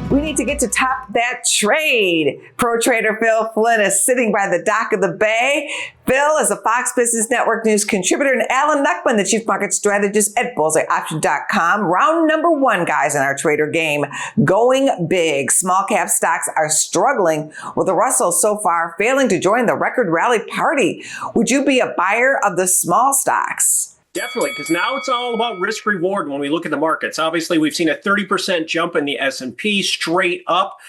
We need to get to top that trade. Pro trader Phil Flynn is sitting by the dock of the bay. Phil is a Fox Business Network News contributor, and Alan Knuckman, the chief market strategist at bullseyeoption.com. Round number one, guys, in our trader game. Going big. Small cap stocks are struggling, with the Russell so far failing to join the record rally party. Would you be a buyer of the small stocks? Definitely, because now it's all about risk reward when we look at the markets. Obviously, we've seen a 30% jump in the S&P straight up.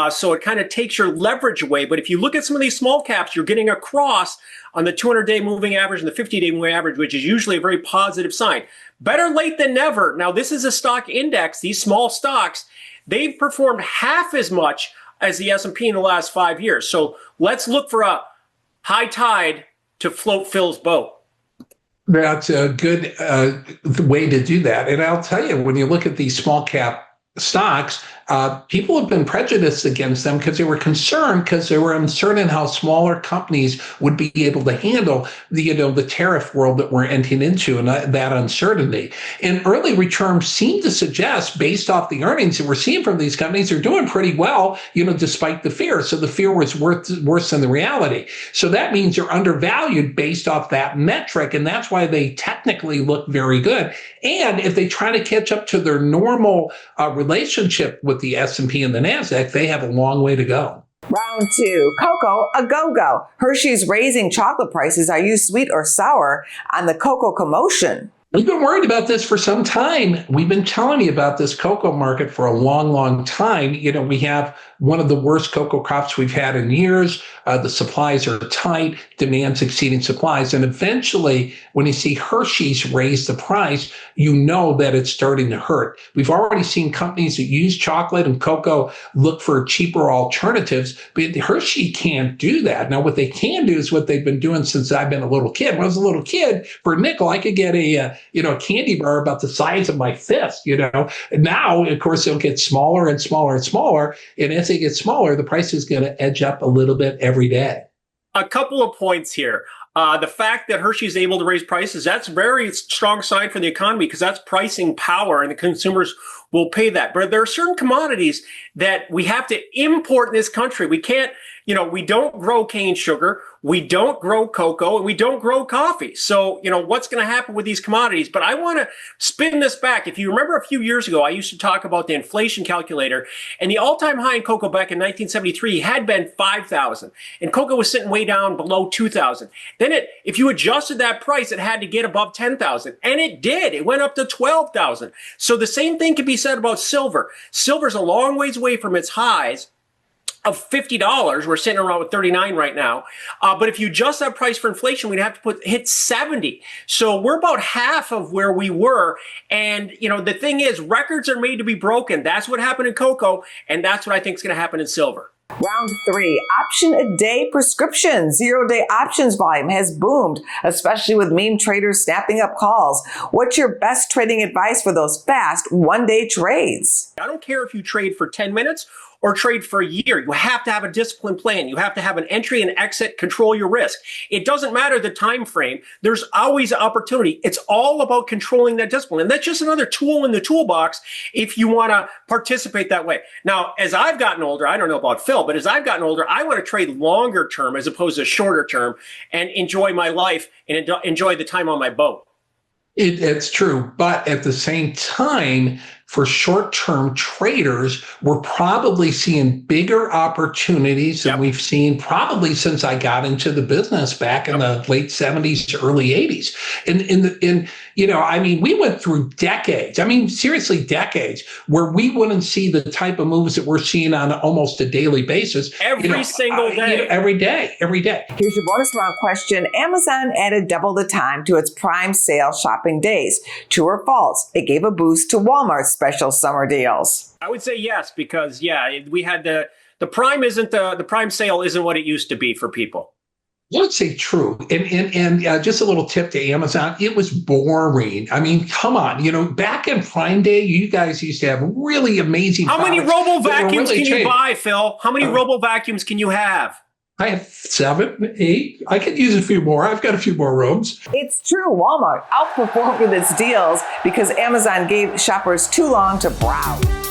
So it kind of takes your leverage away. But if you look at some of these small caps, you're getting across on the 200-day moving average and the 50-day moving average, which is usually a very positive sign. Better late than never. Now, this is a stock index. These small stocks, they've performed half as much as the S&P in the last 5 years. So let's look for a high tide to float Phil's boat. That's a good way to do that. And I'll tell you, when you look at these small cap stocks, people have been prejudiced against them because they were concerned, because they were uncertain how smaller companies would be able to handle the tariff world that we're entering into, and that uncertainty. And early returns seem to suggest, based off the earnings that we're seeing from these companies, they're doing pretty well, despite the fear. So the fear was worse than the reality. So that means they're undervalued based off that metric, and that's why they technically look very good. And if they try to catch up to their normal relationship with the S&P and the NASDAQ, they have a long way to go. Round two, cocoa a go-go. Hershey's raising chocolate prices. Are you sweet or sour on the cocoa commotion? We've been worried about this for some time. We've been telling you about this cocoa market for a long, long time. We have one of the worst cocoa crops we've had in years. The supplies are tight, demand's exceeding supplies. And eventually, when you see Hershey's raise the price, you know that it's starting to hurt. We've already seen companies that use chocolate and cocoa look for cheaper alternatives, but Hershey can't do that. Now, what they can do is what they've been doing since I've been a little kid. When I was a little kid, for a nickel, I could get a candy bar about the size of my fist, And now, of course, it'll get smaller and smaller and smaller. And as they get smaller, the price is going to edge up a little bit every day. A couple of points here. The fact that Hershey is able to raise prices, that's a very strong sign for the economy, because that's pricing power and the consumers will pay that. But there are certain commodities that we have to import in this country. We can't, we don't grow cane sugar, we don't grow cocoa, and we don't grow coffee. So, what's going to happen with these commodities? But I want to spin this back. If you remember a few years ago, I used to talk about the inflation calculator, and the all-time high in cocoa back in 1973 had been 5,000, and cocoa was sitting way down below 2,000. Then if you adjusted that price, it had to get above 10,000, and it did. It went up to 12,000. So the same thing can be said about silver. Silver's a long ways away from its highs of $50. We're sitting around with 39 right now. But if you adjust that price for inflation, we'd have to hit 70. So we're about half of where we were. And, the thing is, records are made to be broken. That's what happened in cocoa. And that's what I think is going to happen in silver. Round three, option a day prescription. 0-day options volume has boomed, especially with meme traders snapping up calls. What's your best trading advice for those fast one-day trades? I don't care if you trade for 10 minutes or trade for a year. You have to have a disciplined plan. You have to have an entry and exit, control your risk. It doesn't matter the time frame. There's always opportunity. It's all about controlling that discipline. And that's just another tool in the toolbox if you want to participate that way. Now, as I've gotten older, I don't know about Phil, but as I've gotten older, I want to trade longer term as opposed to shorter term and enjoy my life and enjoy the time on my boat. It's true. But at the same time, for short-term traders, we're probably seeing bigger opportunities than we've seen probably since I got into the business back in the late 70s, early 80s. We went through decades, seriously decades, where we wouldn't see the type of moves that we're seeing on almost a daily basis. Every single day. Every day. Here's your bonus round question. Amazon added double the time to its Prime sale shopping days. True or false? It gave a boost to Walmart's special summer deals. I would say yes, because we had the Prime the Prime sale isn't what it used to be for people. I would say true. And just a little tip to Amazon, it was boring. Come on. Back in Prime Day, you guys used to have really amazing How many robo vacuums can you buy, Phil? How many robo vacuums can you have? I have 7, 8. I could use a few more. I've got a few more rooms. It's true. Walmart outperformed with its deals because Amazon gave shoppers too long to browse.